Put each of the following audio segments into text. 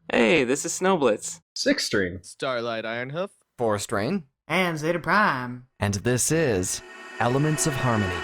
Hey, this is Snowblitz. Six string. Starlight Ironhoof. Forest Rain. And Zeta Prime. And this is Elements of Harmony.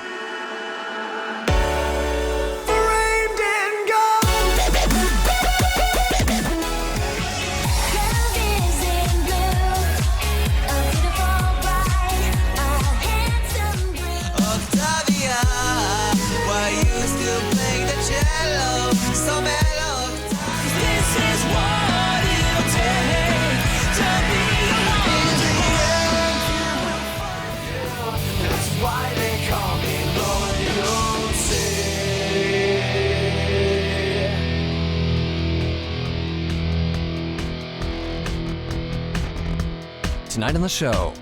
Tonight on the show,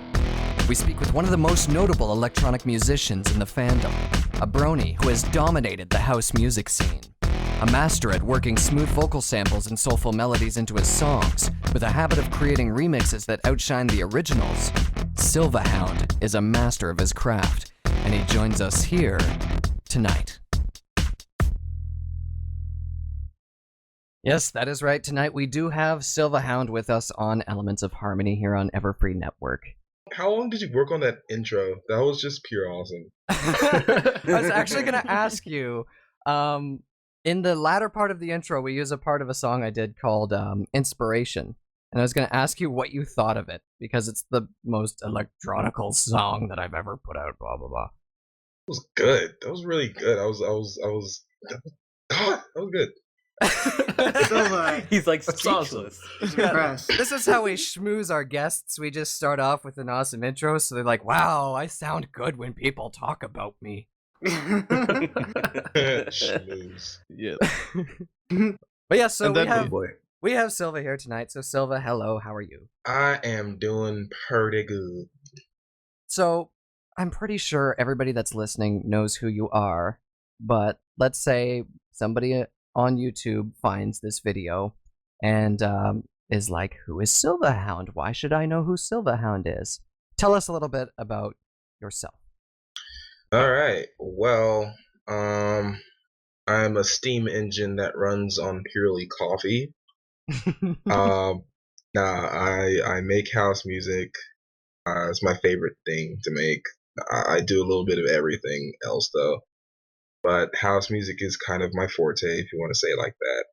we speak with one of the most notable electronic musicians in the fandom, a brony who has dominated the house music scene, a master at working smooth vocal samples and soulful melodies into his songs, with a habit of creating remixes that outshine the originals. Silva Hound is a master of his craft, and he joins us here tonight. Yes, that is right. Tonight we do have Silva Hound with us on Elements of Harmony here on Everfree Network. How long did you work on that intro? That was just pure awesome. I was actually going to ask you, in the latter part of the intro, we use a part of a song I did called Inspiration. And I was going to ask you what you thought of it, because it's the most electronical song that I've ever put out, blah, blah, blah. It was good. That was really good. God, that was good. He's like speechless. This is how we schmooze our guests. We just start off with an awesome intro, so they're like, wow, I sound good when people talk about me. Schmooze. Yeah. But yeah, so And we have Silva here tonight. So Silva, hello, how are you? I am doing pretty good. So I'm pretty sure everybody that's listening knows who you are, but let's say somebody on YouTube finds this video and is like, who is Silva Hound? Why should I know who Silva Hound is? Tell us a little bit about yourself. All right. Well, I'm a steam engine that runs on purely coffee. I make house music. It's my favorite thing to make. I do a little bit of everything else though. But house music is kind of my forte, if you want to say it like that.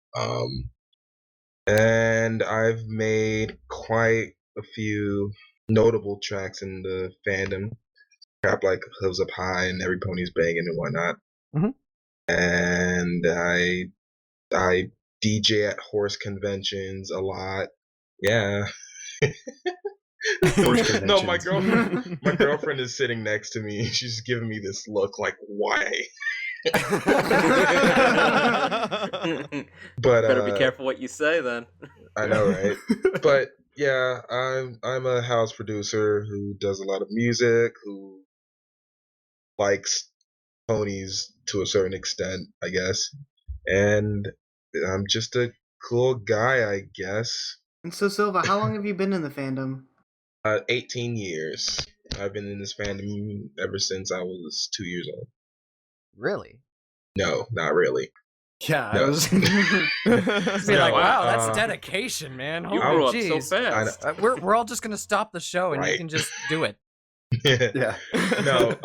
And I've made quite a few notable tracks in the fandom. Crap like Hooves Up High and Every Pony's Banging and whatnot. Mhm. And I DJ at horse conventions a lot. Yeah. No, my girlfriend is sitting next to me. She's giving me this look like, why? But better be careful what you say then. I know, right? But yeah, I'm a house producer who does a lot of music, who likes ponies to a certain extent, I guess. And I'm just a cool guy, I guess. And so, Silva, how long have you been in the fandom? 18 years. I've been in this fandom ever since I was 2 years old. Really? No, not really. Yeah, No. I was. Be like, wow, that's uh, dedication, man. You Holy grew up so jeez. fast. We're all just gonna stop the show and you Right. can just do it. Yeah. No,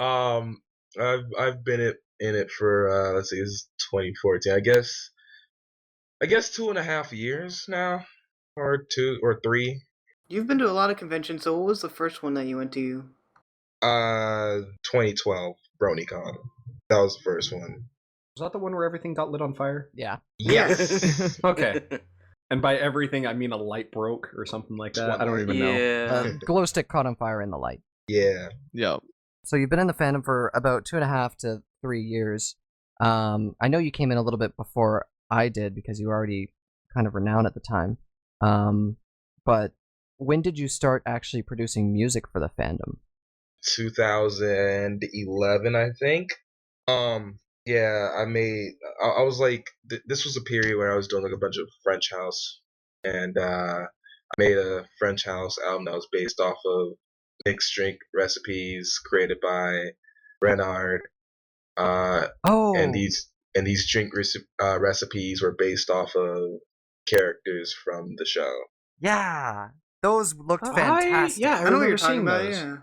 I've been in it for let's see, this is 2014. I guess 2.5 years now, or 2 or 3. You've been to a lot of conventions, so what was the first one that you went to? 2012 BronyCon. That was the first one. Was that the one where everything got lit on fire? Yeah. Yes. Okay. And by everything, I mean a light broke or something like that. I don't even know. Yeah. Glow stick caught on fire in the light. Yeah. Yeah. So you've been in the fandom for about 2.5 to 3 years. I know you came in a little bit before I did because you were already kind of renowned at the time. But when did you start actually producing music for the fandom? 2011, I think. Yeah, I was like, this was a period where I was doing like a bunch of French house, and I made a French house album that was based off of mixed drink recipes created by Renard. And these drink recipes were based off of characters from the show. Yeah, those looked fantastic. Yeah, I know what you're remember talking seeing about. those. Yeah.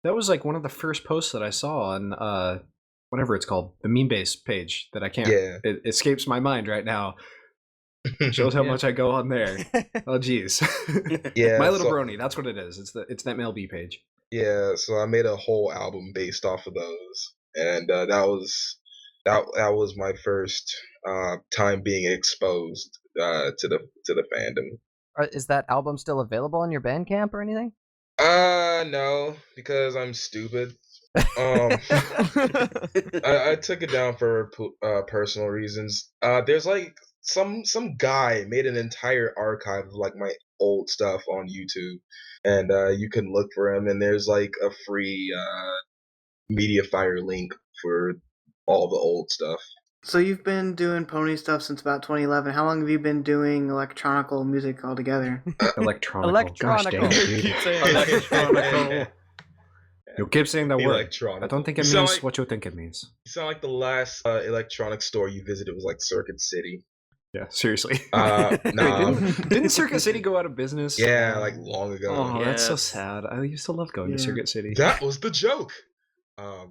That was like one of the first posts that I saw on whatever it's called, the meme base page that I can't. Yeah. It escapes my mind right now. Shows how much I go on there. Oh, geez. Yeah, My Little so- Brony. That's what it is. It's that MLB page. Yeah, so I made a whole album based off of those, and that was my first time being exposed to the fandom. Is that album still available on your Bandcamp or anything? No, because I'm stupid. I took it down for personal reasons. There's like some guy made an entire archive of like my old stuff on YouTube, and you can look for him. And there's like a free MediaFire link for all the old stuff. So you've been doing pony stuff since about 2011. How long have you been doing electronical music altogether? Electronical. Gosh dang Electronical. it, dude. Keep saying Electronical. You keep saying that word. Electronic. I don't think it You sound means like- what you think it means. You sound like the last electronic store you visited was like Circuit City. Yeah, seriously. Nah. Wait, didn't Circuit City go out of business? Yeah, like long ago. Oh, that's so Yes. sad. I used to love going to Yeah. Circuit City. That was the joke. I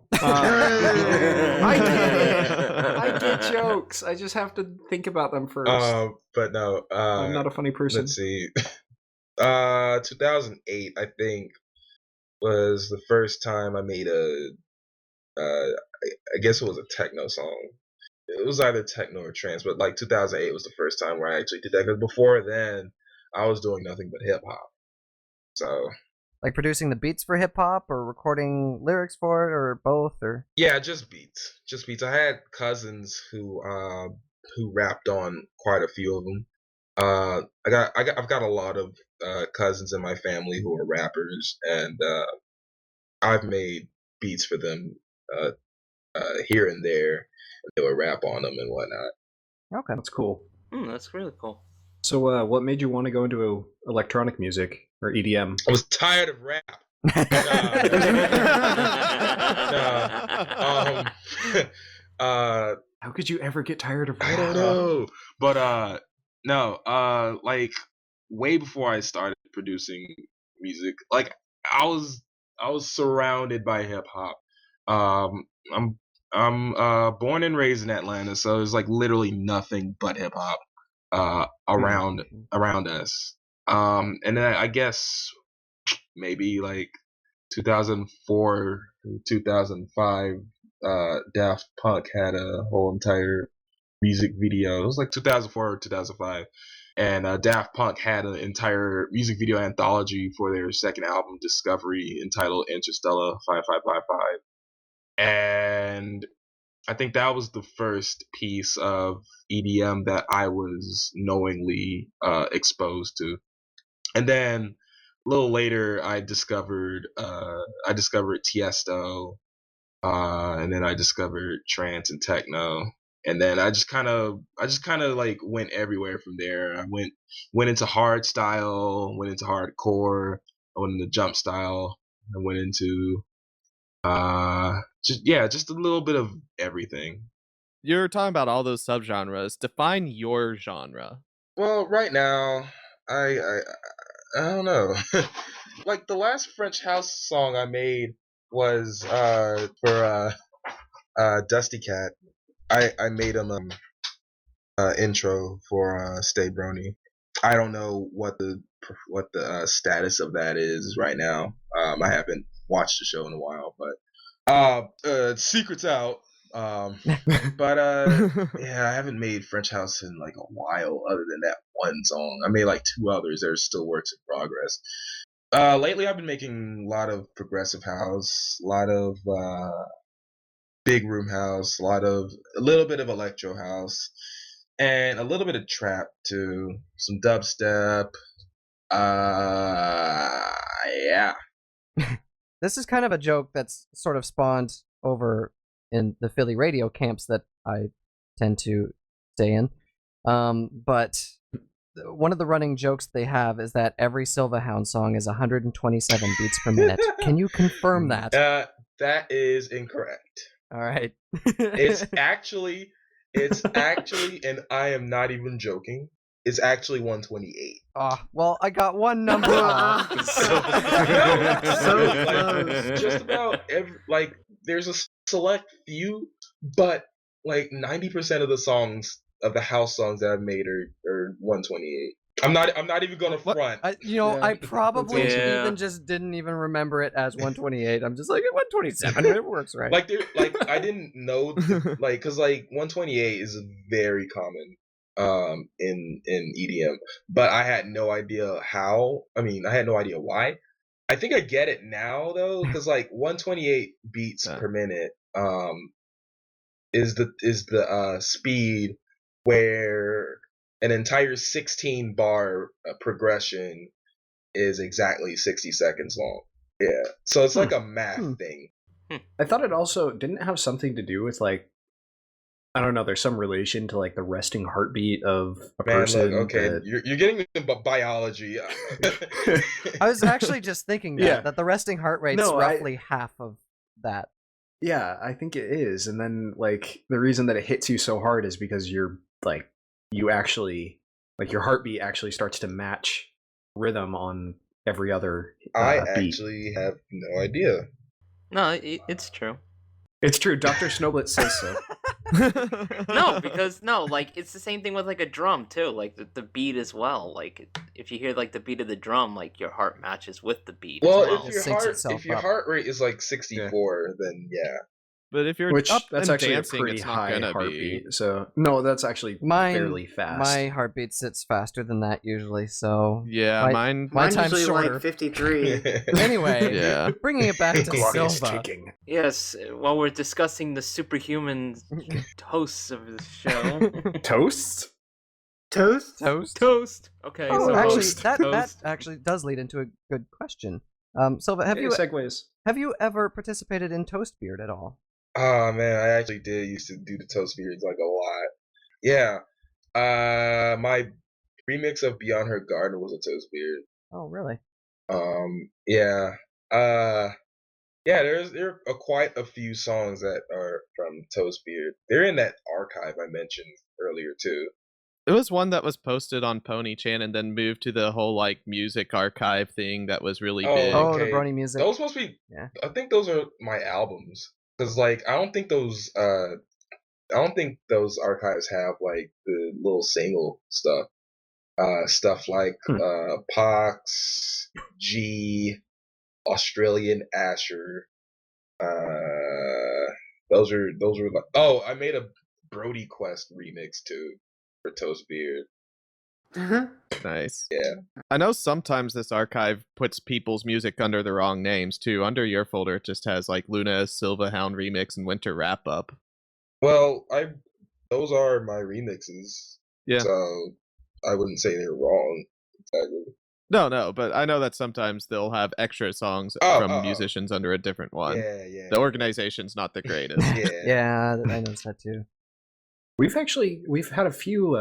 get jokes. I just have to think about them first. But no. I'm not a funny person. Let's see. 2008, I think, was the first time I made I guess it was a techno song. It was either techno or trance, but like 2008 was the first time where I actually did that. Because before then, I was doing nothing but hip hop. So Like producing the beats for hip hop, or recording lyrics for it, or both, or yeah, just beats. I had cousins who rapped on quite a few of them. I've got a lot of cousins in my family who are rappers, and I've made beats for them here and there. They would rap on them and whatnot. okay. That's cool. That's really cool. So, what made you want to go into electronic music or E EDM? I was tired of rap. How could you ever get tired of I rap? don't know, but no, like way before I started producing music, like I was surrounded by hip hop. I'm born and raised in Atlanta, so there's like literally nothing but hip hop around us. And then I guess maybe like 2004, 2005, Daft Punk had a whole entire music video. It was like 2004 or 2005. And Daft Punk had an entire music video anthology for their second album, Discovery, entitled Interstellar 5555. And I think that was the first piece of EDM that I was knowingly exposed to. And then a little later, I discovered Tiesto, and then I discovered trance and techno, and then I just kind of like went everywhere from there. I went into hard style, went into hardcore, I went into jump style, I went into just a little bit of everything. You're talking about all those subgenres. Define your genre. Well, right now, I don't know. Like the last French house song I made was for Dusty Cat. I made him intro for Stay Brony. I don't know what the status of that is right now. I haven't watched the show in a while, but secret's out. But yeah, I haven't made French house in like a while, other than that one song. I made like 2 others. They're still works in progress. Lately I've been making a lot of progressive house, a lot of big room house, a little bit of electro house, and a little bit of trap too. Some dubstep. Yeah. This is kind of a joke that's sort of spawned over in the Philly radio camps that I tend to stay in. But one of the running jokes they have is that every Silva Hound song is 127 beats per minute. Can you confirm that? That is incorrect. All right. It's actually, and I am not even joking, It's actually 128. Well, I got one number off. So close. Just about there's a select few, but like 90% of the songs of the house songs that I've made are 128. I'm not even gonna front. I probably Yeah. even just didn't even remember it as 128. I'm just like 127. It works, right? I didn't know because 128 is very common in EDM, but I had no idea how. I mean, I had no idea why. I think I get it now though, because 128 beats per minute is the speed where an entire 16 bar progression is exactly 60 seconds long. Yeah, so it's like a math thing. I thought it also didn't have something to do with I don't know. There's some relation to the resting heartbeat of a person. Look, okay, you're getting into biology. I was actually just thinking that the resting heart rate's roughly half of that. Yeah, I think it is. And then the reason that it hits you so hard is because you're you actually your heartbeat actually starts to match rhythm on every other I beat. actually have no idea. No, it's true. It's true. Dr. Snowblitz says so. No, because it's the same thing with a drum too. The beat as well. If you hear the beat of the drum, your heart matches with the beat. Well, as well. if your heart rate is 64, then yeah. But if you're up that's and actually dancing, a pretty it's not high gonna heartbeat. be. So no, that's actually fairly fast. My heartbeat sits faster than that usually. So Yeah, my Mine's time's usually shorter. 53. Anyway, Yeah. bringing it back to Clock is Silva. ticking. Yes, while we're discussing the superhuman hosts of the show. Toast? Toast? Toast. Okay, Oh, so actually, host, that toast. actually does lead into a good question. Silva, have Segues. you ever participated in Toast Beard at all? Oh man, I actually did used to do the Toast Beards a lot. Yeah. My remix of Beyond Her Garden was a Toast Beard. Oh, really? Yeah. There are quite a few songs that are from Toast Beard. They're in that archive I mentioned earlier too. It was one that was posted on PonyChan and then moved to the whole music archive thing that was really big. Oh, the Brony music. Those must be. Yeah. I think those are my albums because I don't think those archives have the little single stuff. Stuff like Pox, G, Australian Asher. Those are I made a Brody Quest remix too for Toast Beard. Nice. Yeah. I know sometimes this archive puts people's music under the wrong names too. Under your folder, it just has Luna, Silva Hound remix, and Winter wrap up. Well, those are my remixes. Yeah. So I wouldn't say they're wrong exactly. No, but I know that sometimes they'll have extra songs from musicians under a different one. Yeah. The organization's not the greatest. Yeah, I noticed that too. We've had a few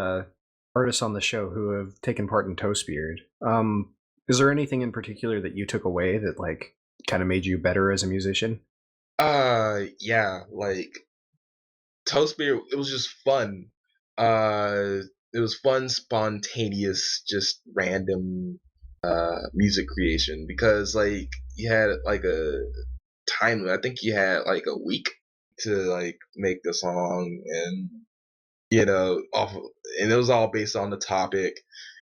artists on the show who have taken part in Toast Beard. Is there anything in particular that you took away that kind of made you better as a musician? Yeah, Toast Beard, it was just fun. It was fun, spontaneous, just random music creation because you had a time limit. I think you had a week to make the song, and and it was all based on the topic,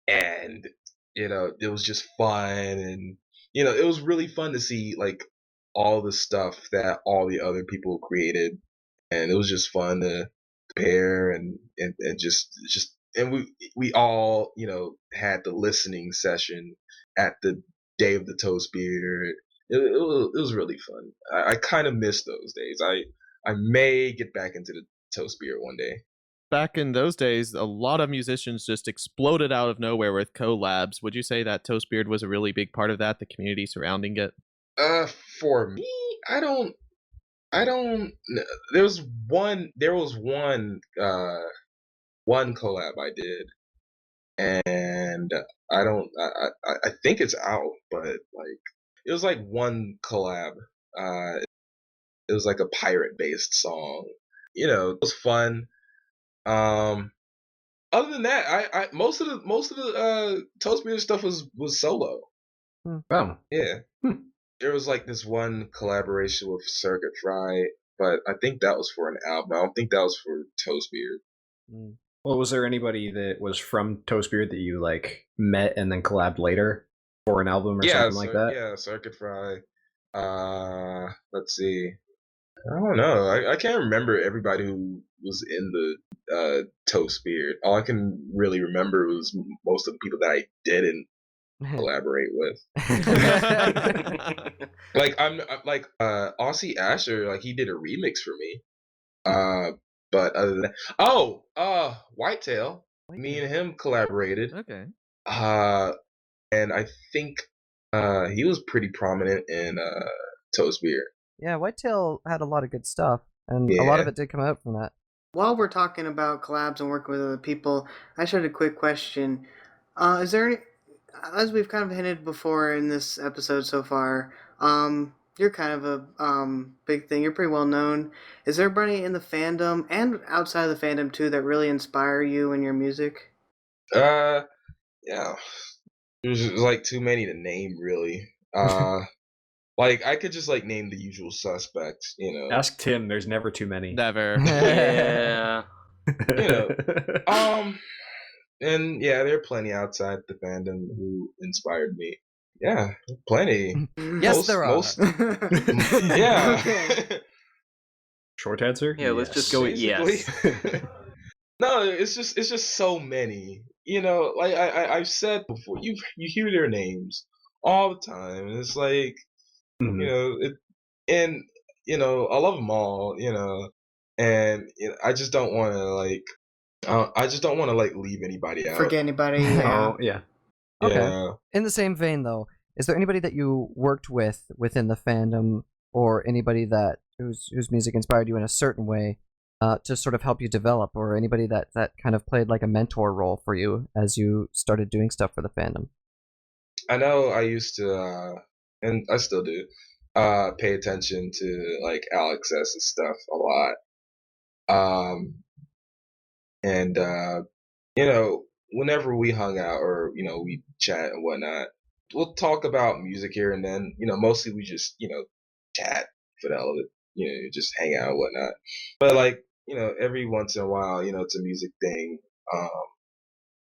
and it was just fun, and it was really fun to see all the stuff that all the other people created, and it was just fun to compare and just and we all had the listening session at the day of the Toast Beard. It was really fun. I kind of miss those days. I may get back into the Toast Beard one day. Back in those days, a lot of musicians just exploded out of nowhere with collabs. Would you say that Toast Beard was a really big part of that, the community surrounding it? For me, I don't know. There was one collab I did, and I think it's out, but it was one collab. It was a pirate based song. It was fun. Other than that, I most of the Toastmaster stuff was solo. Oh. Yeah. There was like this one collaboration with Circuit Fry, but I think that was for an album. I don't think that was for Toastbeard. Well, was there anybody that was from Toastbeard that you like met and then collabed later for an album or something like that? Yeah, Circuit Fry. Let's see. I don't know. I can't remember everybody who was in the Toastbeard. All I can really remember was most of the people that I didn't collaborate with. Like I'm like Aussie Asher, like he did a remix for me. But other than that, Whitetail, me and him collaborated. Okay. And I think he was pretty prominent in Toastbeard. Yeah, Whitetail had a lot of good stuff, and a lot of Yeah. it did come out from that. While we're talking about collabs and working with other people, I just had a quick question. Is there any, as we've kind of hinted before in this episode so far, you're kind of a big thing. You're pretty well known. Is there anybody in the fandom and outside of the fandom too that really inspire you in your music? Yeah. There's just, like too many to name really. Like I could just like name the usual suspects, you know. Ask Tim. There's never too many. Never. Yeah. You know. And yeah, there are plenty outside the fandom who inspired me. Yeah, plenty. Yes, there are. Yeah. Okay. Short answer? Yeah, let's just go with yes. No, it's just so many. You know, like I've said before, you hear their names all the time, and it's like, Mhm. you know, and you know, I love them all, you know, and you know, I just don't want to like, I just don't want to like leave anybody out. Forget anybody. Yeah. Oh, yeah. Okay. Yeah. In the same vein, though, is there anybody that you worked with within the fandom, or anybody that whose music inspired you in a certain way, to sort of help you develop, or anybody that kind of played like a mentor role for you as you started doing stuff for the fandom? I know I used to, and I still do, pay attention to like Alex S's stuff a lot. And you know, whenever we hung out or you know we chat and whatnot, we'll talk about music here and then. You know, mostly we just you know chat for the hell of it. You know, just hang out and whatnot. But like you know, every once in a while, you know, it's a music thing. Um,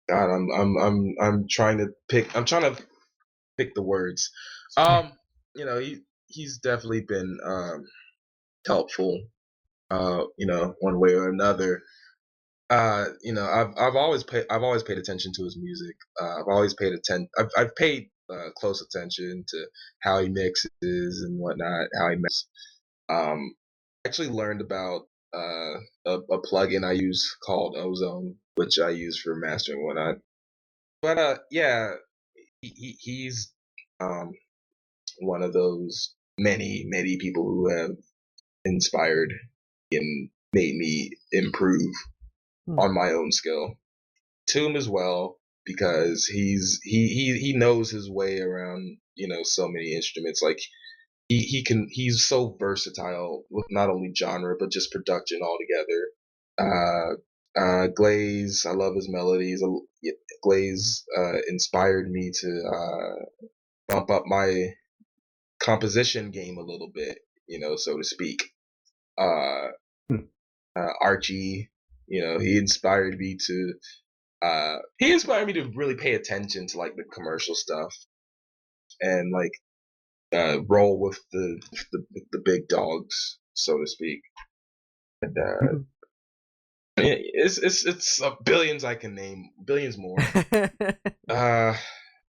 God, I'm trying to pick. I'm trying to pick the words. You know, he's definitely been helpful. You know, one way or another. You know, I've always paid attention to his music. I've always paid I've paid close attention to how he mixes and whatnot, how he mixes. I actually learned about a plugin I use called Ozone, which I use for mastering and whatnot. But yeah, he's um one of those many people who have inspired and made me improve on my own skill. Toom as well because he knows his way around you know so many instruments. Like he's so versatile with not only genre but just production altogether. Glaze, I love his melodies. Glaze inspired me to bump up my composition game a little bit, you know, so to speak. Uh, Archie, you know, he inspired me to really pay attention to like the commercial stuff and like roll with the big dogs, so to speak. And it's billions I can name, billions more.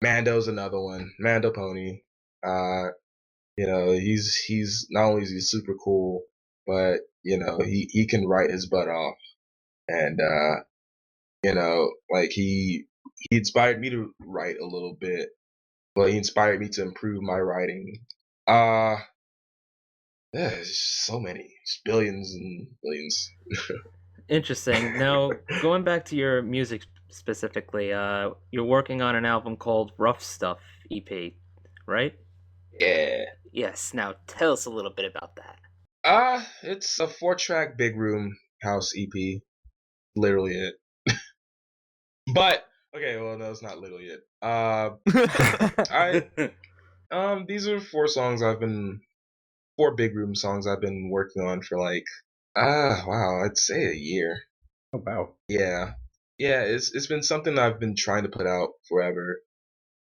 Mando's another one. Mando Pony. You know, he's not only is he super cool, but you know he can write his butt off, and you know like he inspired me to write a little bit, but he inspired me to improve my writing. Yeah, there's just so many, just billions and billions. Interesting. Now, going back to your music specifically, you're working on an album called Rough Stuff EP, right? Yeah. Yes. Now, tell us a little bit about that. It's a 4-track big room house EP. Literally it. But okay, well, no, it's not legal yet. These are four big room songs I've been working on for like, wow, I'd say a year. Oh wow. Yeah, it's been something I've been trying to put out forever,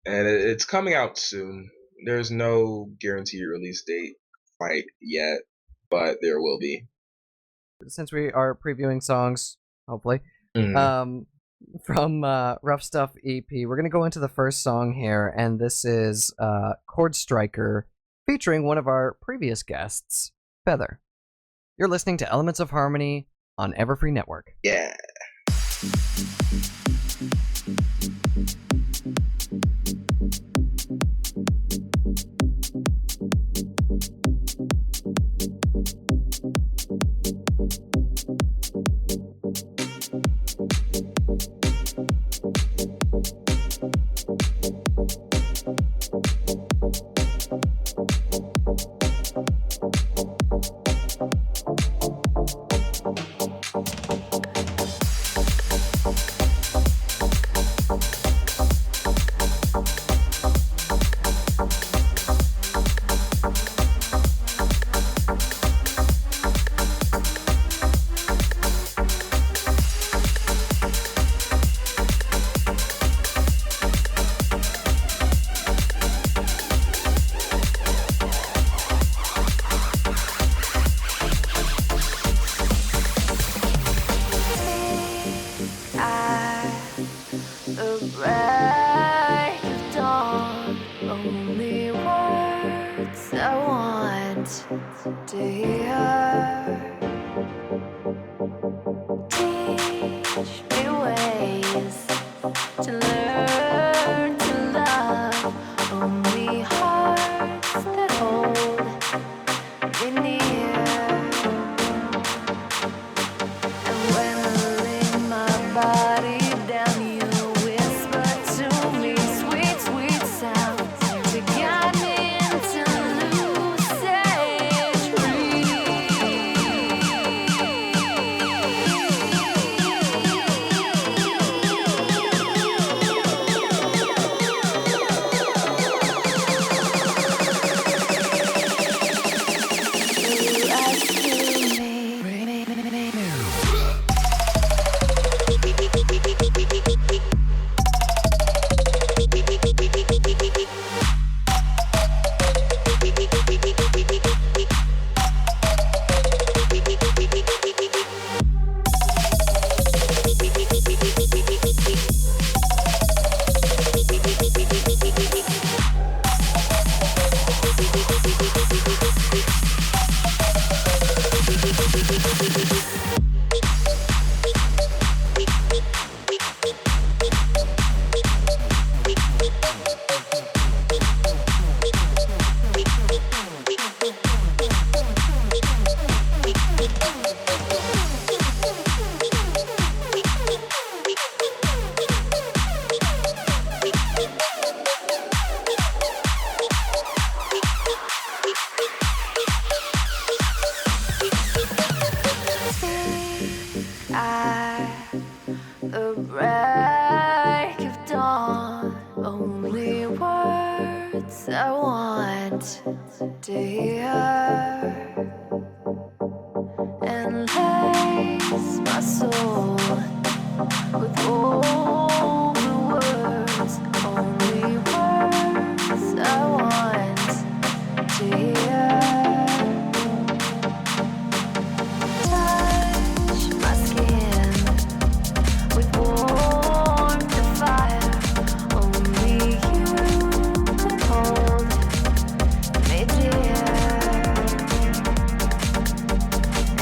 and it's coming out soon. There's no guaranteed release date quite yet, but there will be. Since we are previewing songs, hopefully, Mhm. from Rough Stuff EP, we're gonna go into the first song here, and this is Chord Striker, featuring one of our previous guests, Feather. You're listening to Elements of Harmony on Everfree Network. Yeah.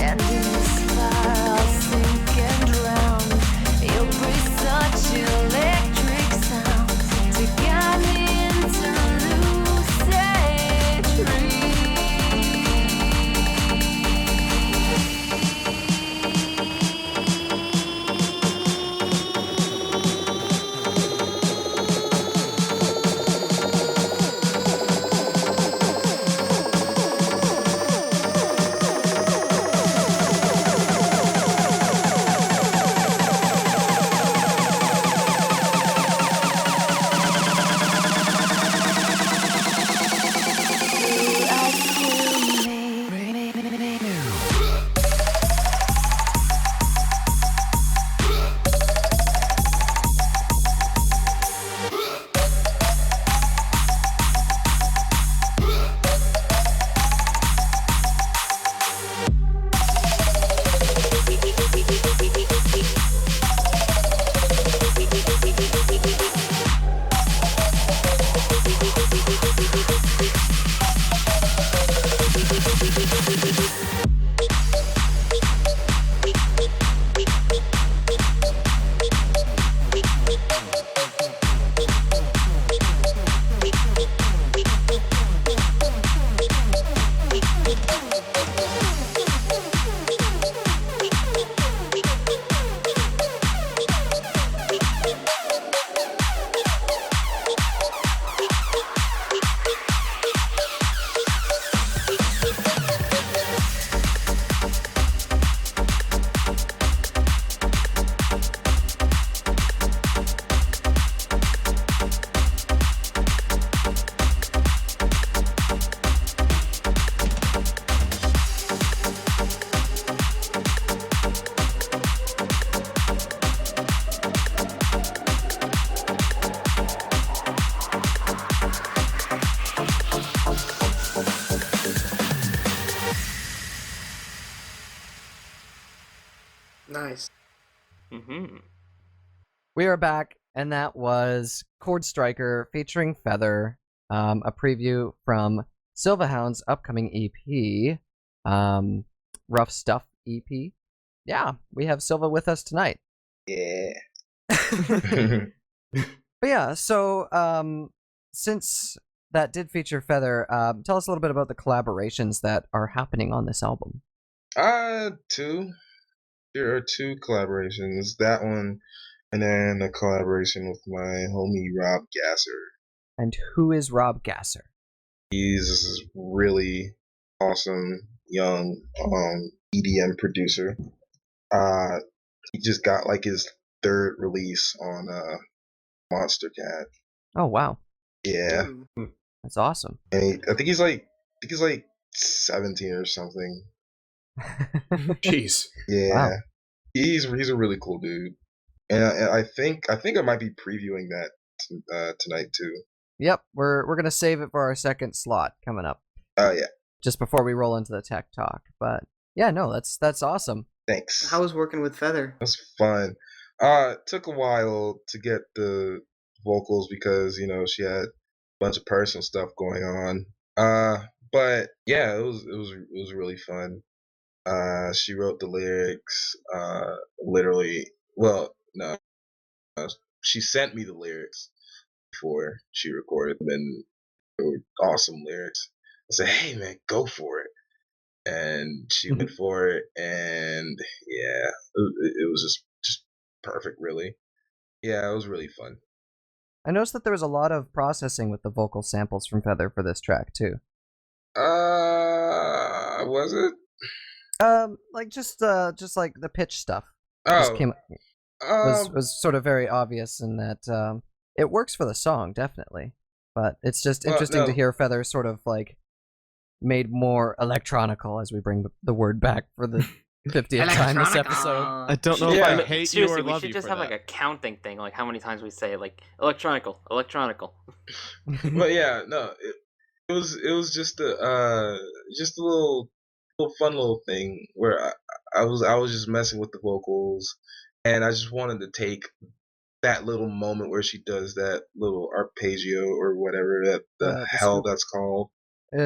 And in this fire I'll sink and drown. You'll breathe such Mm-hmm. We are back, and that was Chord Striker featuring Feather, a preview from Silva Hound's upcoming EP, Rough Stuff EP. Yeah, we have Silva with us tonight. Yeah. But yeah, so since that did feature Feather, tell us a little bit about the collaborations that are happening on this album. Two. There are two collaborations. That one, and then a collaboration with my homie Rob Gasser. And who is Rob Gasser? He's this really awesome young EDM producer. He just got like his third release on Monster Cat. Oh wow, Yeah, Ooh. that's awesome. and I think he's like 17 or something. Jeez. Yeah, Wow. he's a really cool dude, and I think I might be previewing that tonight too. Yep, we're gonna save it for our second slot coming up, Oh yeah, just before we roll into the tech talk. But yeah, no, that's awesome. thanks. How was working with Feather? It was fun. Took a while to get the vocals because she had a bunch of personal stuff going on. But yeah, it was really fun. She wrote the lyrics. Literally, well, no, she sent me the lyrics before she recorded them, and they were awesome lyrics. I said, "Hey man, go for it," and she went for it, and yeah, it was just perfect, really. Yeah, it was really fun. I noticed that there was a lot of processing with the vocal samples from Feather for this track too. Was it? Like just like the pitch stuff just Oh, came um, was sort of very obvious in that it works for the song definitely, but it's just well, interesting to no, hear Feather sort of like made more electronical as we bring the word back for the 50th time this episode. I don't know if Yeah. I hate you Seriously, or we love should you just for have that. like a counting thing, like how many times we say like electronical. but yeah, no, it was just a little fun little thing where I was just messing with the vocals, and I just wanted to take that little moment where she does that little arpeggio or whatever that the The hell scoop. that's called.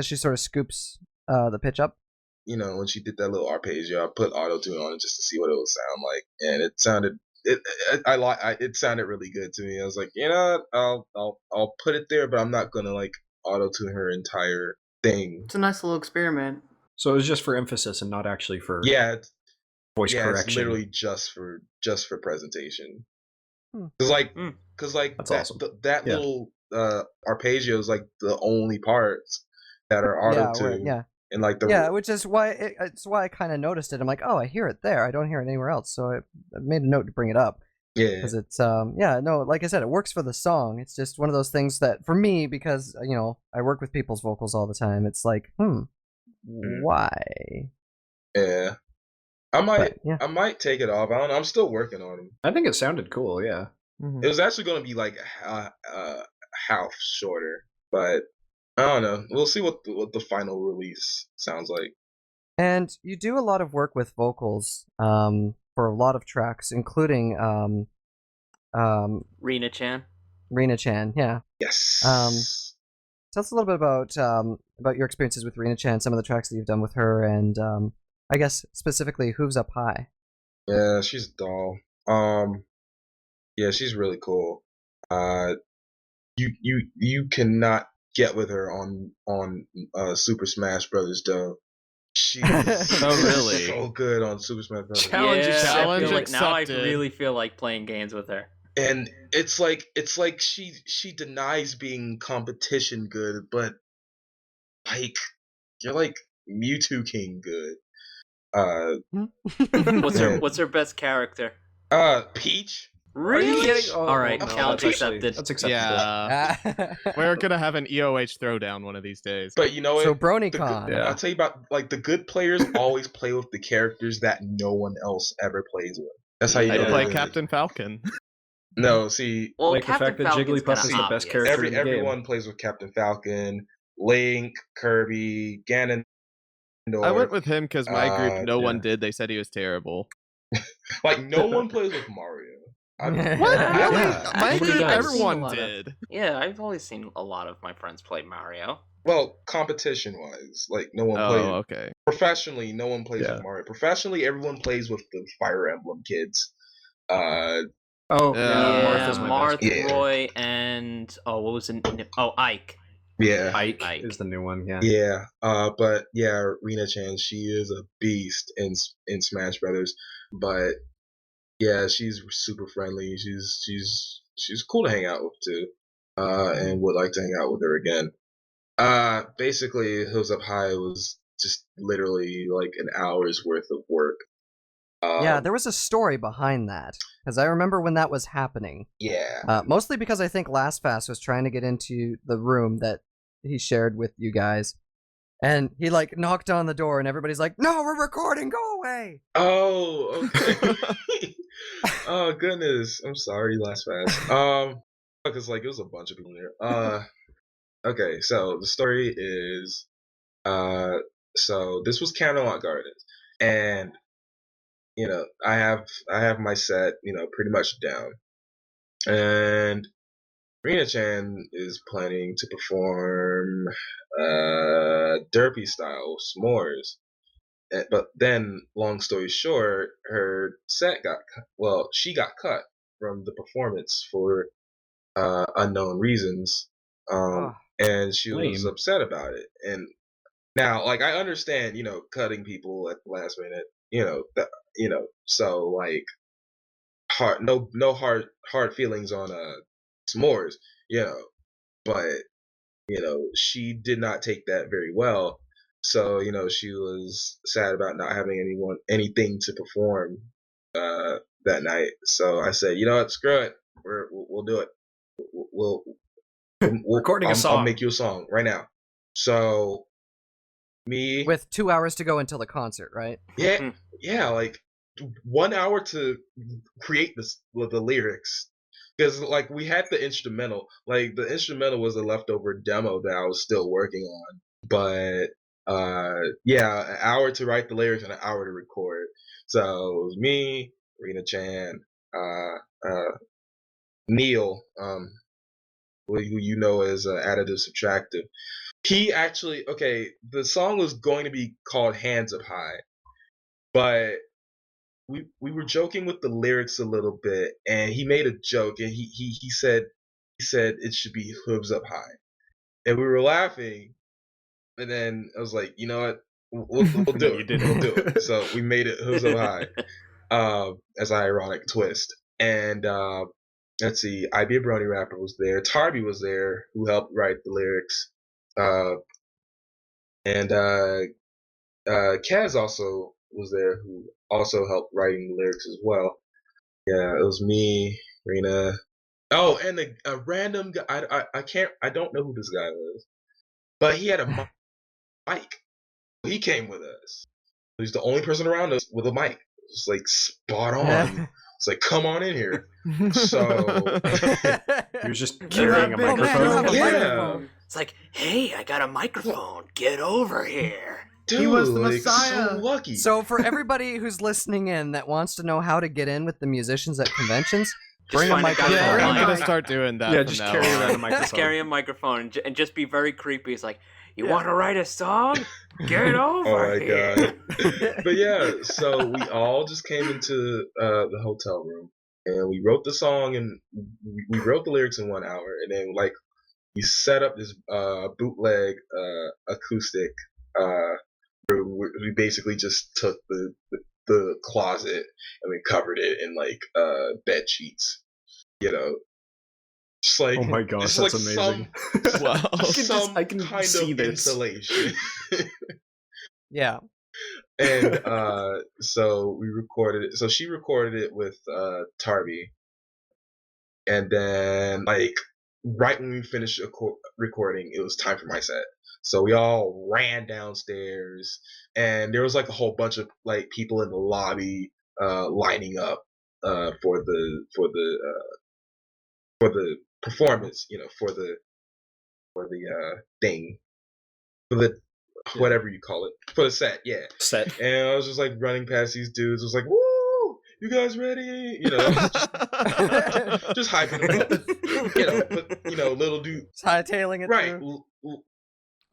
She sort of scoops the pitch up. When she did that little arpeggio, I put auto tune on it just to see what it would sound like, and it sounded it sounded really good to me. I was like, I'll put it there, but I'm not gonna like auto tune her entire thing. It's a nice little experiment. So it was just for emphasis and not actually for Yeah, voice it's correction. literally just for presentation. Hmm. Cause like That's that awesome. that Yeah. little arpeggio is like the only parts that are auto tuned. Yeah. And like the Yeah, which is why it's why I kind of noticed it. I'm like, oh, I hear it there. I don't hear it anywhere else. So I made a note to bring it up yeah. because it's like I said, it works for the song. It's just one of those things that for me, because I work with people's vocals all the time. It's like, why? Yeah. But, yeah. I might take it off. I don't know. I'm still working on them. I think it sounded cool, yeah. It was actually going to be like half shorter, but I don't know. We'll see what the final release sounds like. And you do a lot of work with vocals for a lot of tracks, including Rena Chan. Rena Chan. Yeah. Yes. Tell us a little bit about your experiences with Rena Chan, some of the tracks that you've done with her, and I guess specifically Hooves Up High. Yeah, she's a doll. Yeah, she's really cool. You cannot get with her on Super Smash Brothers though. She's Oh, really? so good on Super Smash Brothers. Challenge yeah, challenge I feel like now I accepted. really feel like playing games with her. And it's like she denies being competition good, but like you're like Mewtwo King good. What's her best character? Peach. Really? kidding? All right, no, challenge that's actually- accepted. That's acceptable. Yeah. We're gonna have an EOH throwdown one of these days. But you know what? So The good- BronyCon. Yeah. I'll tell you about like the good players always play with the characters that no one else ever plays with. That's how you I know. play they're good. Captain Falcon. No, see, Well, Like the Captain fact that Falcon's Jigglypuff kinda is the best obvious. character in the game. everyone plays with Captain Falcon, Link, Kirby, Ganondorf. I went with him because my group, no one yeah. did. They said he was terrible. Like no one plays with Mario. What? Yeah, Really? Yeah. My I've group, seen a everyone lot of- did. Yeah, I've always seen a lot of my friends play Mario. Well, competition wise, like no one Oh, plays okay. professionally. No one plays Yeah. with Mario. Professionally, everyone plays with the Fire Emblem kids. Oh, Yeah. Martha's my Marth, best. Yeah. Roy, and what was it? Oh, Ike. Yeah. Ike, Ike. is the new one. Yeah. Yeah, but yeah, Rina-chan, she is a beast in Smash Brothers. But yeah, she's super friendly. She's cool to hang out with too, and would like to hang out with her again. Basically, Hills Up High was just literally like an hour's worth of work. Yeah, there was a story behind that, because I remember when that was happening. Yeah. Mostly because I think LastFast was trying to get into the room that he shared with you guys, and he like knocked on the door, and everybody's like, "No, we're recording. Go away." Oh, okay. Oh goodness, I'm sorry, Last Fast. Because like it was a bunch of people there. Okay, so the story is, so this was Camelot Gardens, and I have my set, pretty much down, and Rina-chan is planning to perform derpy style s'mores. But then, long story short, her set she got cut from the performance for unknown reasons, Ugh. and she was Lame. upset about it. And now, like, I understand, cutting people at the last minute, so like, no hard feelings on s'mores, but she did not take that very well. So, she was sad about not having anything to perform that night. So I said, you know what, screw it. We'll do it. We'll Recording a song. I'll make you a song right now. So me, With 2 hours to go until the concert, right? yeah, like 1 hour to create this with the lyrics. Because like we had the instrumental, like the instrumental was a leftover demo that I was still working on, but yeah, an hour to write the lyrics and an hour to record. So it was me, Rina-chan, Neil, who you know as Additive Subtractive. He actually, okay, the song was going to be called Hands Up High, but we were joking with the lyrics a little bit, and he made a joke, and he said it should be hooves up high, and we were laughing, and then I was like, you know what, we'll do You it, did we'll it. do it. So we made it hooves up high, as an ironic twist, and let's see, I Be a Brony Rapper was there, Tarby was there, who helped write the lyrics, and Kaz also was there, who also helped writing the lyrics as well. Yeah, it was me, Rena. Oh, and a random guy. I don't know who this guy was, but he had a mic. He came with us. He's the only person around us with a mic. It's like spot on. It's like, come on in here. So He was just You carrying have a big microphone. man, you have a Yeah. microphone. It's like, hey, I got a microphone. Get over here. dude, He was the like, Messiah. so lucky. So for everybody who's listening in that wants to know how to get in with the musicians at conventions, bring a find a guy microphone. with Yeah, a I'm mic. gonna start doing that. Yeah, from just now carry on. around a microphone. Just carry a microphone and just be very creepy. It's like, you Yeah. want to write a song? Get over Oh my here. god. But yeah, so we all just came into the hotel room, and we wrote the song, and we wrote the lyrics in 1 hour, and then like we set up this bootleg acoustic room. We basically just took the closet and we covered it in like bed sheets, just like, Oh my gosh, just that's like amazing. Wow. I can kind see of this. insulation. Yeah. And so we recorded it. So she recorded it with Tarby, and then like right when we finished recording, it was time for my set. So we all ran downstairs, and there was like a whole bunch of like people in the lobby lining up for the performance, for the thing, for the whatever you call it, for the set, yeah. Set. And I was just like running past these dudes. I was like, woo! you guys ready? You know, just hyping them up. You know, but little dude, hightailing it right? through.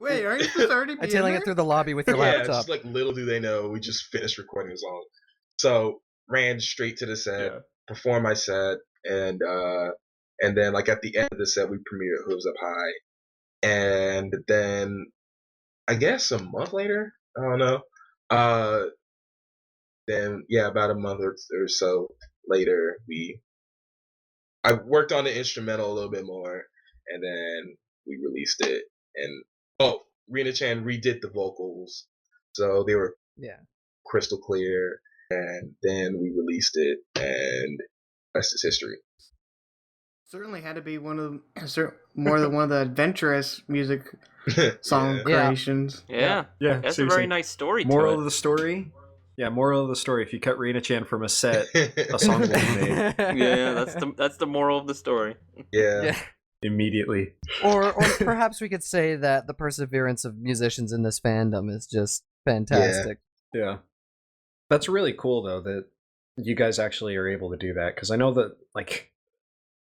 Wait, aren't you supposed to already be in Hightailing there? it through the lobby with your Yeah, laptop. just like little do they know, we just finished recording the song. So ran straight to the set, performed my set, and then like at the end of the set, we premiered Hooves Up High, and then I guess a month later, I don't know. Then about a month or so later, I worked on the instrumental a little bit more, and then we released it. And Rena Chan redid the vocals, so they were crystal clear. And then we released it, and that's just history. Certainly had to be more than one of the adventurous music song Yeah. creations. Yeah. Yeah, That's a seriously. very nice story Moral to of it. the story? Yeah, moral of the story. If you cut Rena Chan from a set, a song will be made Yeah, that's the moral of the story. Yeah. immediately. Or perhaps we could say that the perseverance of musicians in this fandom is just fantastic. Yeah. That's really cool, though, that you guys actually are able to do that. Because I know that, like,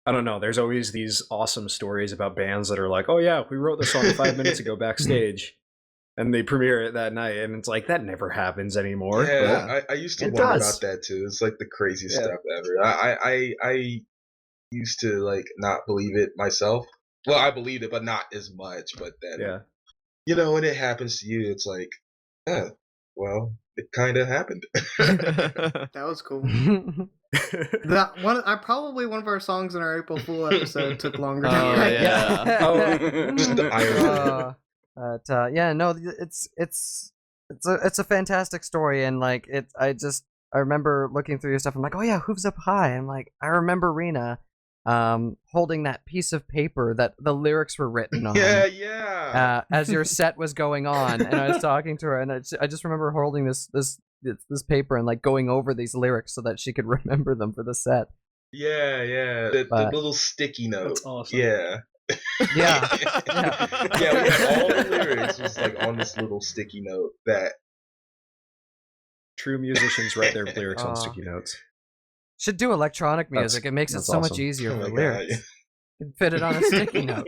I don't know, there's always these awesome stories about bands that are like, oh yeah, we wrote this song 5 minutes ago backstage. And they premiere it that night, and it's like, that never happens anymore. Yeah, I used to It wonder does. about that too. It's like the craziest Yeah. stuff ever. I used to like not believe it myself. Well, I believed it, but not as much. But then, when it happens to you, it's like, well, it kind of happened. That was cool. Probably one of our songs in our April Fool episode took longer. Oh, to write. yeah. Just the irony. But yeah, no, it's a fantastic story, and like I remember looking through your stuff. I'm like, oh yeah, Hooves Up High. I'm like, I remember Rena, holding that piece of paper that the lyrics were written on. Yeah. As your set was going on, and I was talking to her, and I just remember holding this paper and like going over these lyrics so that she could remember them for the set. Yeah. The little sticky note. That's awesome. Yeah. Yeah. Yeah, we had all the lyrics was like on this little sticky note that True musicians write their lyrics on sticky notes. Should do electronic music. It makes it so much easier for lyrics. You can fit it on a sticky note.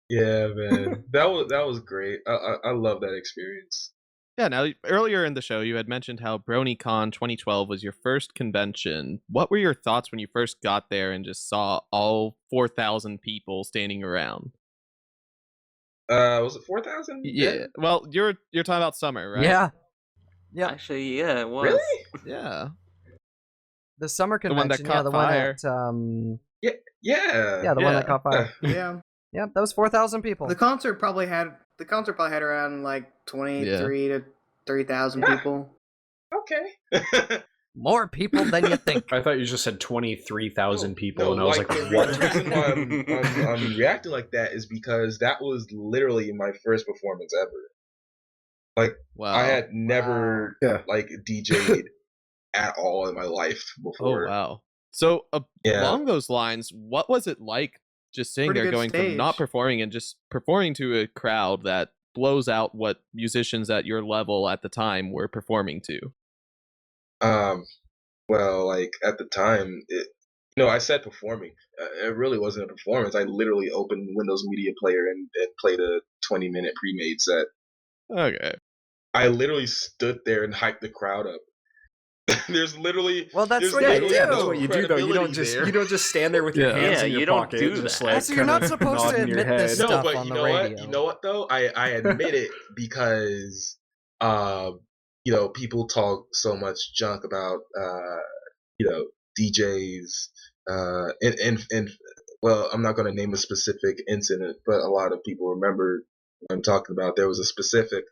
Yeah, man, that was great. I love that experience. Yeah, now, earlier in the show, you had mentioned how BronyCon 2012 was your first convention. What were your thoughts when you first got there and just saw all 4,000 people standing around? Was it 4,000? Yeah. Well, you're talking about summer, right? Yeah. Yeah. Actually, yeah, it was. Really? Yeah. The summer The one that convention, caught the fire. one that Yeah. one that caught fire. Yeah. Yeah, that was 4,000 people. The concert probably had around like 23 to 3,000 people. Okay. More people than you think. I thought you just said 23,000 people, No, and I was like, the what? reason why I'm reacting like that is because that was literally my first performance ever. Like, Wow. I had never Yeah. like DJ'd at all in my life before. Oh, wow. So, Yeah. along those lines, what was it like just sitting Pretty there good going from stage. not performing and just performing to a crowd that blows out what musicians at your level at the time were performing to? Well, like at the time, I said performing. It really wasn't a performance. I literally opened Windows Media Player and played a 20-minute pre-made set. Okay. I literally stood there and hyped the crowd up. There's literally Well, that's there's what you literally do. no That's what you do, though. You don't credibility just stand there with your Yeah. hands Yeah, in your you don't pocket, do just that. like Also, you're not kinda supposed to nodding your admit this head. stuff No, but on you the know what? radio. You know what though? I admit it because people talk so much junk about DJs and well, I'm not going to name a specific incident, but a lot of people remember what I'm talking about. There was a specific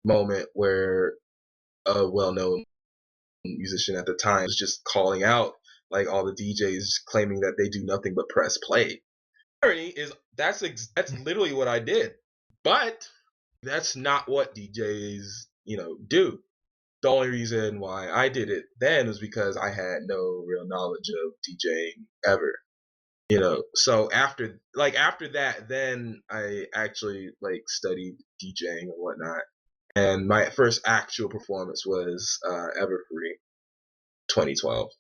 moment where a well-known musician at the time was just calling out like all the DJs, claiming that they do nothing but press play. Irony is that's literally what I did, but that's not what DJs do. The only reason why I did it then was because I had no real knowledge of DJing ever. So after that, then I actually like studied DJing and whatnot. And my first actual performance was Everfree 2012.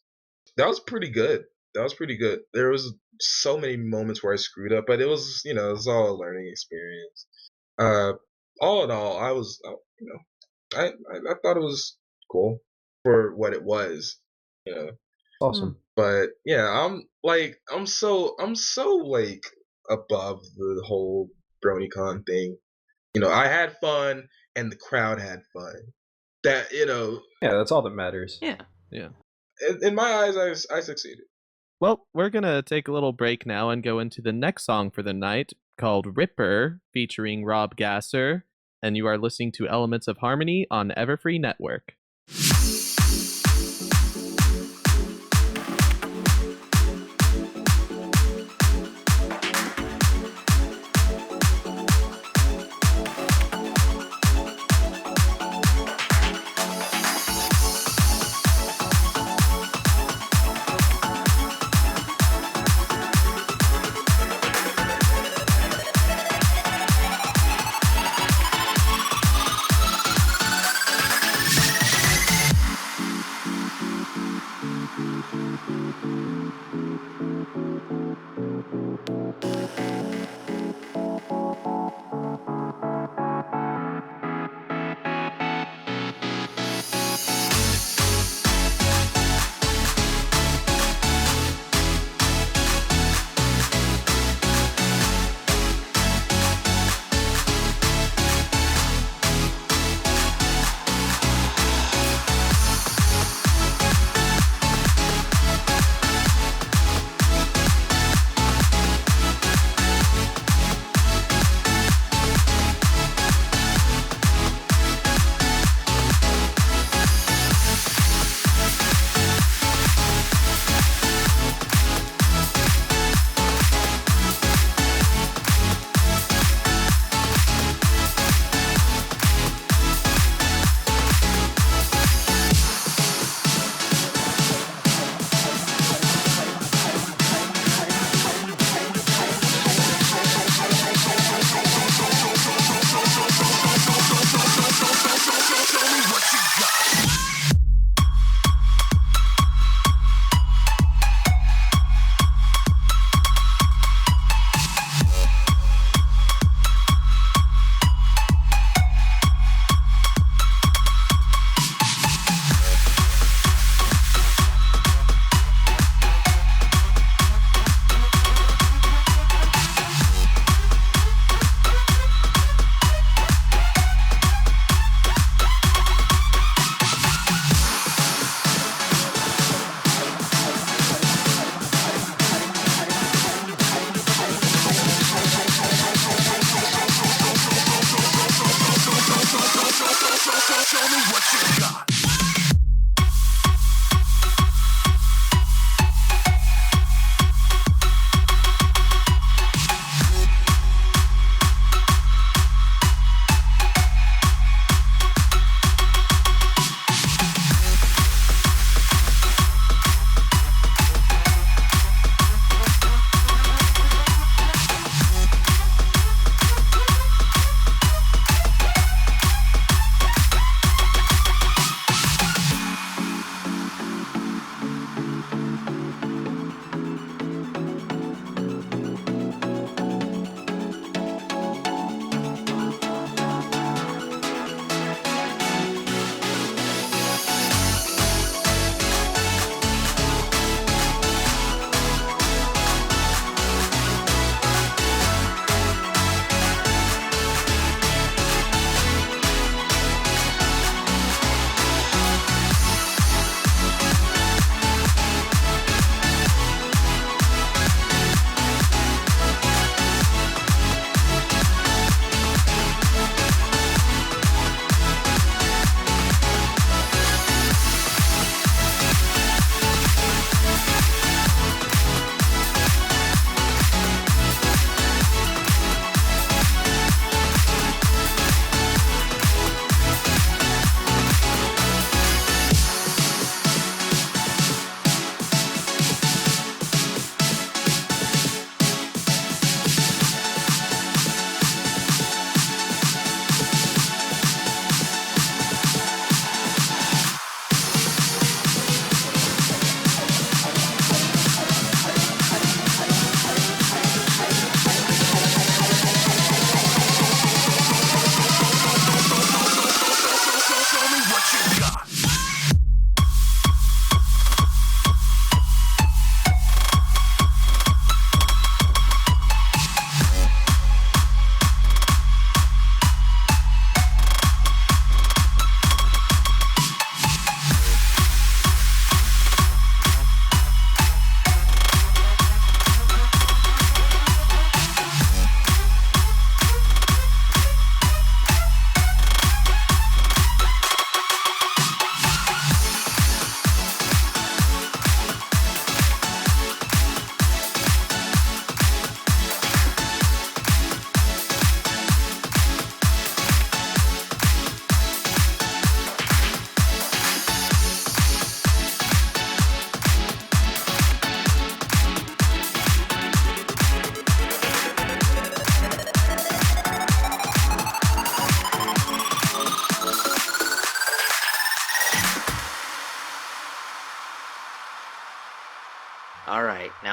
That was pretty good. That was pretty good. There was so many moments where I screwed up, but it was, it was all a learning experience. Uh, all in all, I thought it was cool for what it was, you know. Awesome. But yeah, I'm so like above the whole BronyCon thing. I had fun and the crowd had fun. That Yeah, that's all that matters. Yeah. in my eyes, I succeeded. Well, we're gonna take a little break now and go into the next song for the night called Ripper, featuring Rob Gasser, and you are listening to Elements of Harmony on Everfree Network.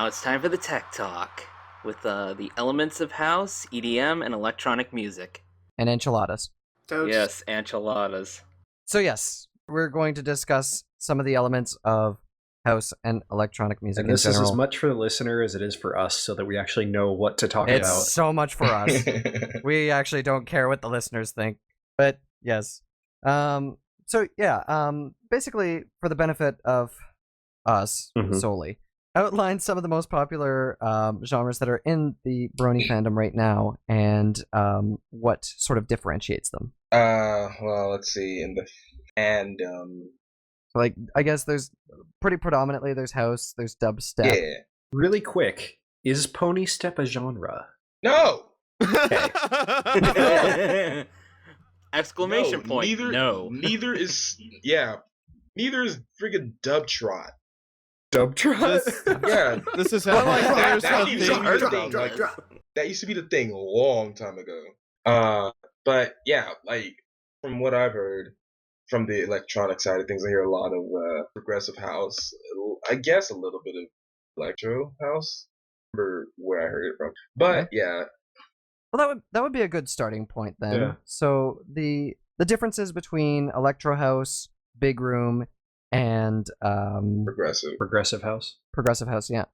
it's time for the tech talk with the elements of house, EDM, and electronic music. And enchiladas. Totes. Yes, enchiladas. So yes, we're going to discuss some of the elements of house and electronic music And in this is general. as much for the listener as it is for us, so that we actually know what to talk It's about. so much for us. We actually don't care what the listeners think, but yes. Basically, for the benefit of us solely, outline some of the most popular genres that are in the Brony fandom right now, and what sort of differentiates them. Well, let's see. In the fandom, Like, I guess there's pretty predominantly there's house, there's dubstep. yeah. Really quick, is pony step a genre? No. Exclamation point. Neither. No. Neither is. Yeah. Neither is friggin' dub trot. Dub trot? Yeah. This is how like there's that a used to thing. be the thing. Like, that used to be the thing a long time ago. But yeah, like from what I've heard from the electronic side of things, I hear a lot of progressive house. I guess a little bit of electro house. Remember where I heard it from? But yeah. Well, that would be a good starting point then. Yeah. So the differences between electro house, big room, and Progressive house. progressive house, yeah.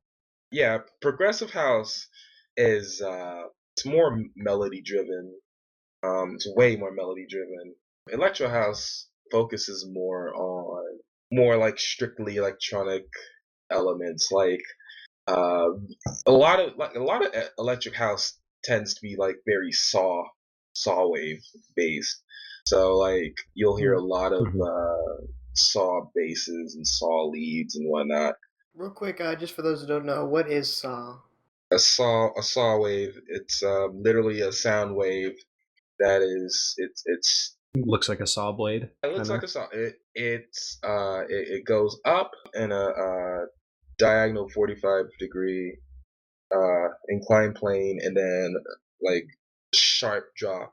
Yeah, progressive house is it's more melody driven. It's way more melody driven. Electro house focuses more like strictly electronic elements. Like a lot of electric house tends to be like very saw wave based. So like you'll hear a lot of saw basses and saw leads and whatnot. Real quick, just for those who don't know, what is saw? A saw wave. It's literally a sound wave that is it's Looks like a saw blade. it looks like a saw. It goes up in a diagonal 45-degree inclined plane, and then like sharp drop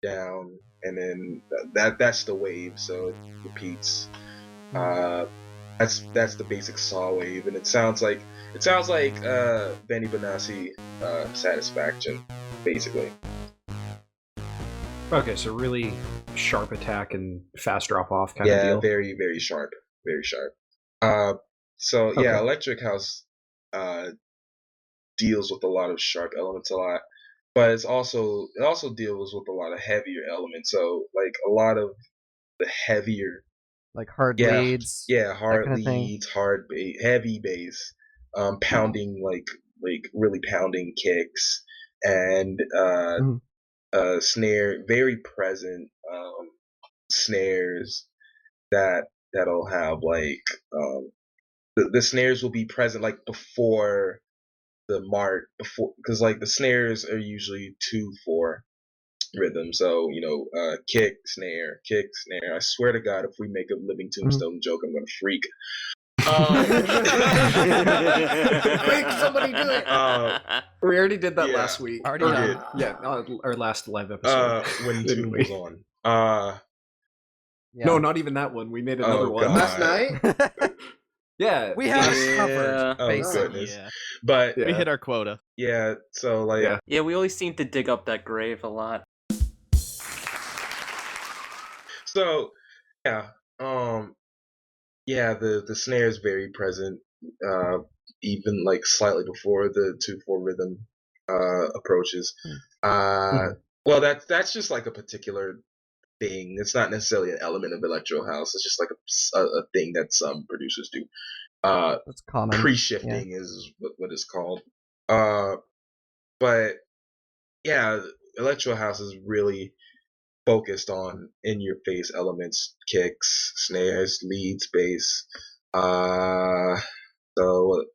down, and then that's the wave. So it repeats. That's the basic saw wave, and it sounds like Benny Benassi Satisfaction, basically. Okay, so really sharp attack and fast drop off kind of Yeah, deal. very very sharp, very sharp. So yeah, electric house deals with a lot of sharp elements a lot, but it also deals with a lot of heavier elements. So like a lot of the heavier, Like hard leads. hard kind of thing. leads, heavy bass, pounding like really pounding kicks, and snare, very present snares that'll have like the snares will be present like before because like the snares are usually 2/4 rhythm. So kick snare. I swear to God, if we make a Living Tombstone joke, I'm gonna freak. Quick, somebody do it. We already did that Yeah. last week. Already Or, did. Yeah, our last live episode. When Didn't Tomb we? was on. Yeah. No, not even that one. We made another one. God. Last night? Yeah. We have it covered. Oh basically. goodness. Yeah. But Yeah. We hit our quota. yeah, so like Yeah. Yeah, we always seem to dig up that grave a lot. so yeah, the snare is very present, even like slightly before the 2/4 rhythm approaches. Well, that's just like a particular thing. It's not necessarily an element of electro house. It's just like a thing that some producers do. That's common. Pre-shifting is what it's called. But yeah, electro house is really focused on in-your-face elements, kicks, snares, leads, bass. So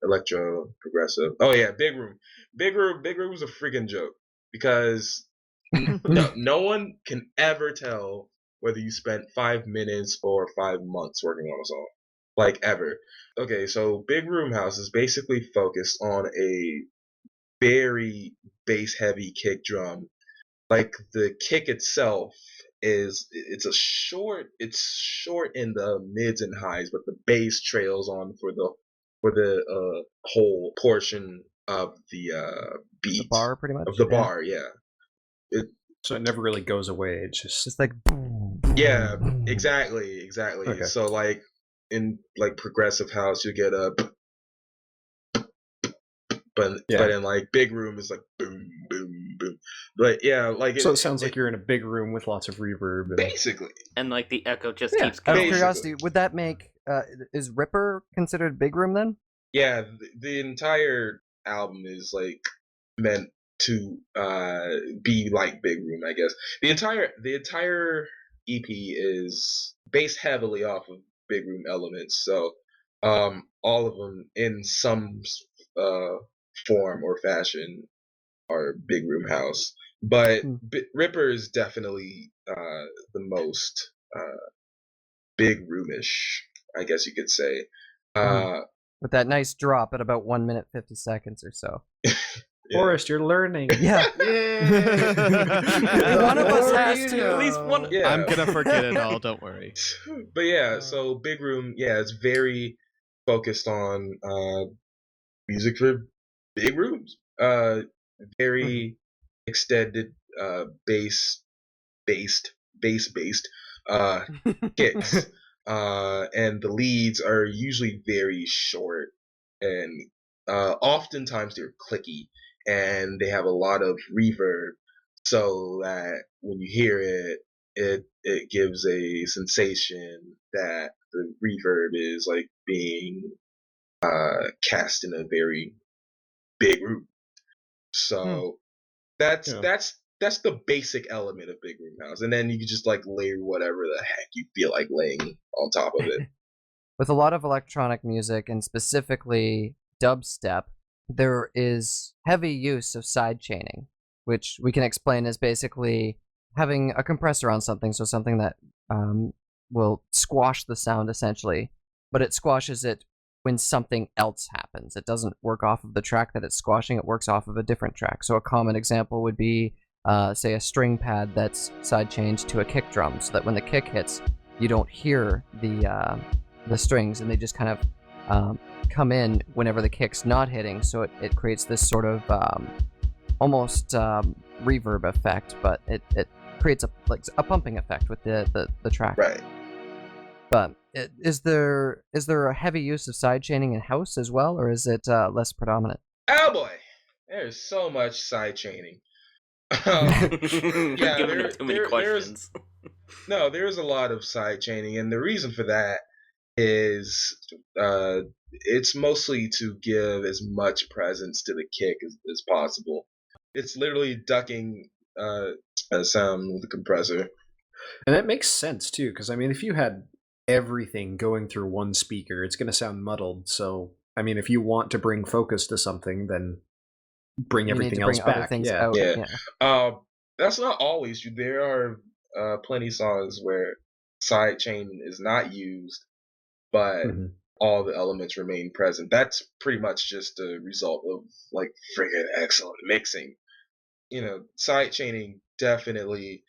electro progressive. Oh yeah, big room. Big room was a freaking joke because no one can ever tell whether you spent 5 minutes or 5 months working on a song, like ever. Okay, so big room house is basically focused on a very bass heavy kick drum. Like the kick itself it's short in the mids and highs, but the bass trails on for the for the whole portion of the beat The bar, pretty much. of the Yeah. bar. Yeah. So it never really goes away. It's It's just just like. Yeah, exactly. Okay. So like in like progressive house, you get a, but Yeah. in like big room is like boom, boom, boom. But yeah, like So it sounds like you're in a big room with lots of reverb. And... basically. And like the echo just Yeah, keeps Out of going. curiosity, would that make is Ripper considered big room then? Yeah, the entire album is like meant to be like big room, I guess. The entire EP is based heavily off of big room elements, so all of them in some uh form or fashion are big room house. But Hmm. Ripper is definitely the most big roomish, I guess you could say. With that nice drop at about 1 minute 50 seconds or so. Yeah. Forrest, you're learning. Yeah. Yeah. One of us More has you to. know. At least one. Yeah. I'm gonna forget it all. Don't worry. But yeah, so big room, yeah, it's very focused on music for big rooms. Very extended bass based kicks. And the leads are usually very short and oftentimes they're clicky and they have a lot of reverb so that when you hear it it gives a sensation that the reverb is like being cast in a very big room. So that's Yeah. that's the basic element of big room house, and then you can just like layer whatever the heck you feel like laying on top of it. With a lot of electronic music, and specifically dubstep, there is heavy use of side chaining, which we can explain as basically having a compressor on something, so something that will squash the sound essentially, but it squashes it when something else happens. It doesn't work off of the track that it's squashing, it works off of a different track. So a common example would be, say, a string pad that's side chained to a kick drum, so that when the kick hits, you don't hear the strings, and they just kind of come in whenever the kick's not hitting, so it creates this sort of almost reverb effect, but it creates a pumping effect with the track. Right. But is there a heavy use of side chaining in house as well, or is it less predominant? Oh boy, there's so much side chaining. Giving him too many questions. There's a lot of side chaining, and the reason for that is it's mostly to give as much presence to the kick as possible. It's literally ducking a sound with the compressor. And that makes sense too, because I mean, if you had everything going through one speaker, it's going to sound muddled. So, I mean, if you want to bring focus to something, then bring everything else back. Out. Yeah. That's not always true. There are plenty of songs where side chain is not used, but all the elements remain present. That's pretty much just a result of like friggin' excellent mixing. You know, side chaining definitely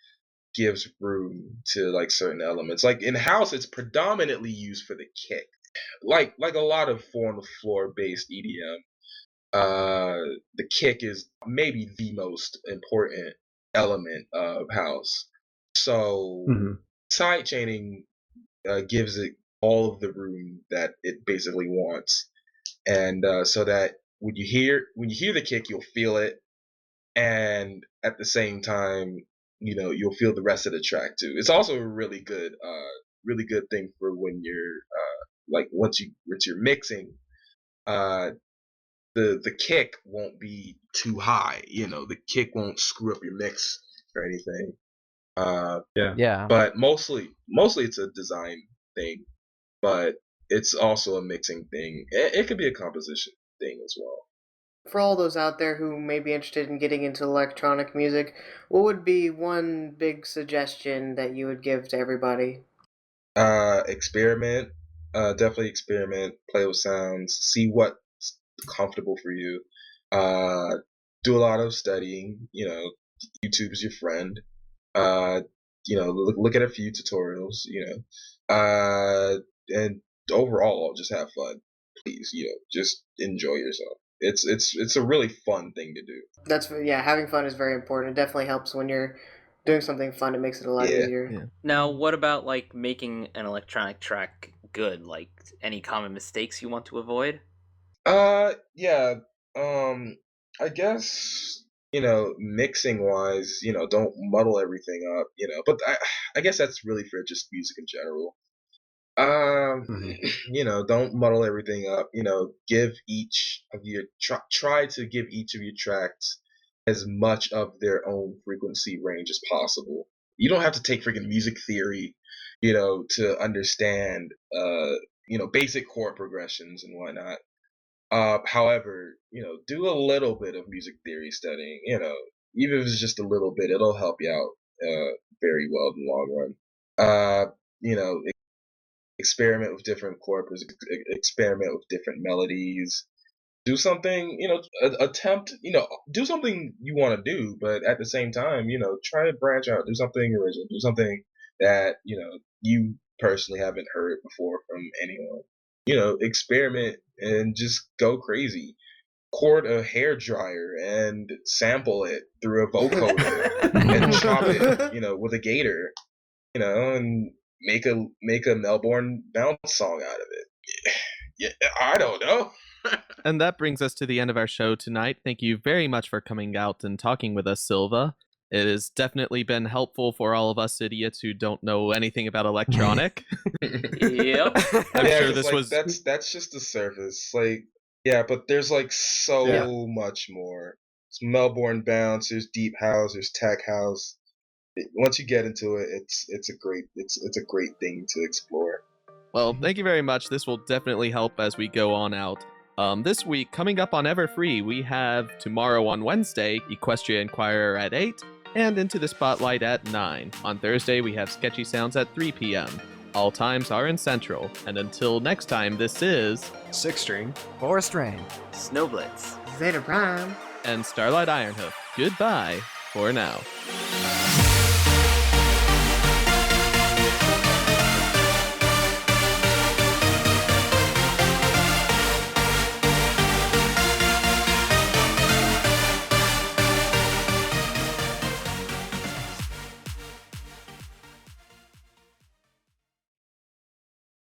gives room to like certain elements. Like in house, it's predominantly used for the kick. Like a lot of 4-on-the-floor based EDM, the kick is maybe the most important element of house. So side chaining gives it all of the room that it basically wants, and so that when you hear the kick, you'll feel it, and at the same time, you know, you'll feel the rest of the track too. It's also a really good thing for when you're like once you're mixing. The kick won't be too high. You know, the kick won't screw up your mix or anything. Yeah. But mostly it's a design thing, but it's also a mixing thing. It could be a composition thing as well. For all those out there who may be interested in getting into electronic music, what would be one big suggestion that you would give to everybody? Experiment. Definitely experiment. Play with sounds. See what's comfortable for you. Do a lot of studying. You know, YouTube is your friend. You know, look at a few tutorials. You know, and overall, just have fun. please, just enjoy yourself. It's a really fun thing to do. Yeah, having fun is very important. It definitely helps when you're doing something fun. It makes it a lot Yeah. easier. Yeah. Now, what about like making an electronic track good? Like any common mistakes you want to avoid? Yeah. I guess mixing wise, don't muddle everything up, But I guess that's really for just music in general. Mhm. Don't muddle everything up. Give each of your try to give each of your tracks as much of their own frequency range as possible. You don't have to take freaking music theory, to understand basic chord progressions and whatnot. However, do a little bit of music theory studying. Even if it's just a little bit, it'll help you out very well in the long run. You know, experiment with different chords, experiment with different melodies. Do something, attempt, do something you want to do, but at the same time, try to branch out, do something original, do something that, you personally haven't heard before from anyone. Experiment and just go crazy. Cord a hair dryer and sample it through a vocoder and chop it, with a gator, and make a Melbourne bounce song out of it. Yeah, I don't know. And that brings us to the end of our show tonight. Thank you very much for coming out and talking with us, Silva. It has definitely been helpful for all of us idiots who don't know anything about electronic. Yep. I'm Yeah, sure 'cause, this like, was that's just the surface. Like, yeah, but there's like so Yeah. much more. It's Melbourne bounce. There's deep house. There's tech house. Once you get into it, it's a great thing to explore. Well, thank you very much. This will definitely help as we go on out. This week, coming up on Everfree, we have tomorrow on Wednesday, Equestria Inquirer at 8, and Into the Spotlight at 9. On Thursday, we have Sketchy Sounds at 3 p.m. All times are in Central. And until next time, this is 6-string. Forest Rain. Snowblitz. Zeta Prime. and Starlight Ironhoof. Goodbye for now.